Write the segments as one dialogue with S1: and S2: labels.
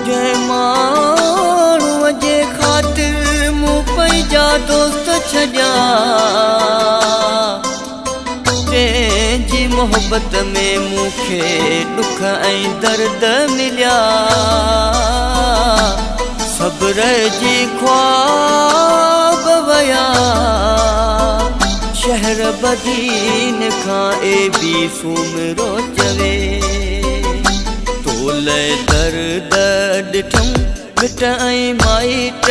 S1: जंहिं माण्हूअ जे ख़ातिर मूं पंहिंजा दोस्त छॾिया, जंहिंजी मोहबत में मूंखे दुख ऐं दर्द मिलिया। सब्र जी ख्वाब वया शहर बदीन खां एबी सूमरो चवे। तोले दर्द ॾिठम मिट ऐं माइट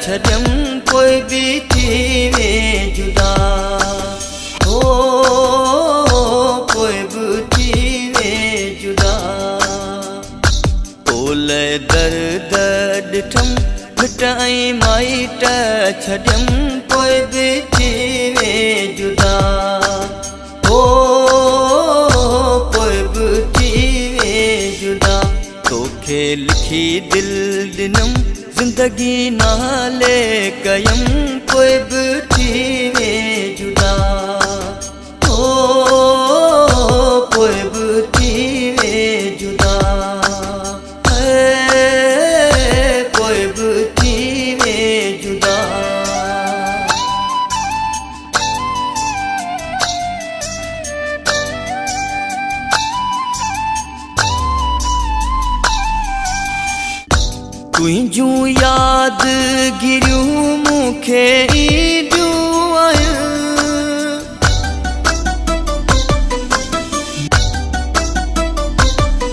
S1: छॾियम, कोई बि थी वे जुदा, हो कोई बि थी वे जुदा। तोले दर्द ॾिठम मिट ऐं माइट छॾियम, कोई बि थी वे जुदा, हो कोई बि थी वे जुदा। तोखे लिखी दिल ॾिनम ज़िंदगी नाले कयम, कोई बि थी वे जुदा, हो कोई बि थी वे जुदा, कोई बि थी वे जुदा। तुंहिंजूं यादगिरियूं मूंखे ईंदियूं आहिनि,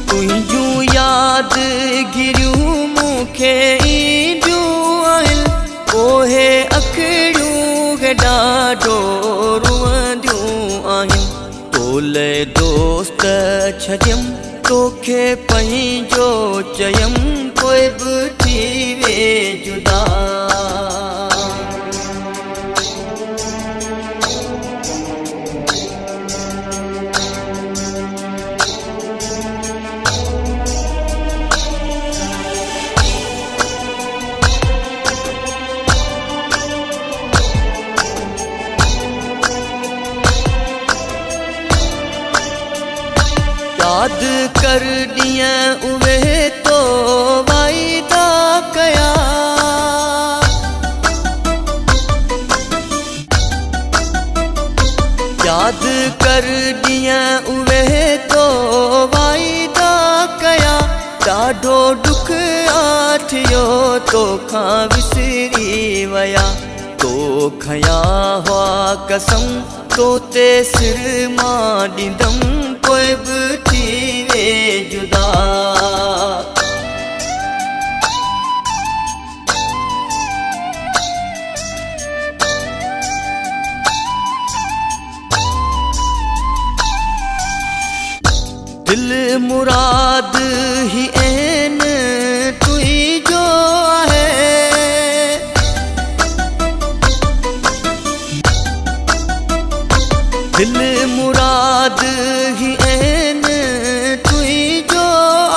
S1: तुंहिंजूं यादगिरियूं मूंखे ईंदियूं आहिनि। पोइ अखियूं खे ॾाढो रुअंदियूं आहिनि। तोले दोस्त छॾियम तोखे पंहिंजो चयम, कोई बि थी वे जुदा। याद कर ॾींहं उहे तो वाइदा कया, याद कर ॾींहं उहे तो वाइदा कया। ॾाढो ॾुख थियो तोखां विसरी वया, तो खया हुआ कसम तो ते सिर मां ॾींदम, कोई बि थी वे जुदा। दिल मुराद ही ऐन तुंहिंजो आहे, दिल मुराद ही ऐन तुंहिंजो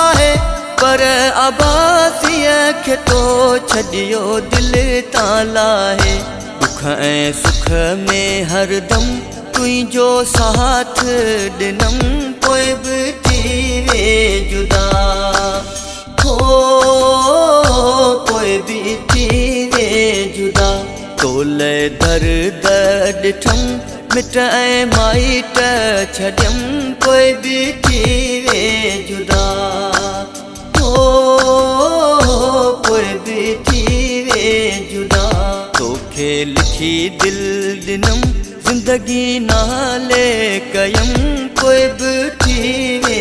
S1: आहे। पर अबासीअ खे तो छॾियो दिल तां लाहे। दुख ऐं सुख में हरदम तुंहिंजो साथ ॾिनम, कोई बि थी वे जुदा, हो कोई बि थी वे जुदा। तोले दर्द ॾिठम मिट ऐं माइट छॾियम, कोई बि थी वे जुदा, हो कोई बि थी वे जुदा। तोखे लिखी दिल ॾिनम ज़िंदगी नाले कयम, कोई बि थी वे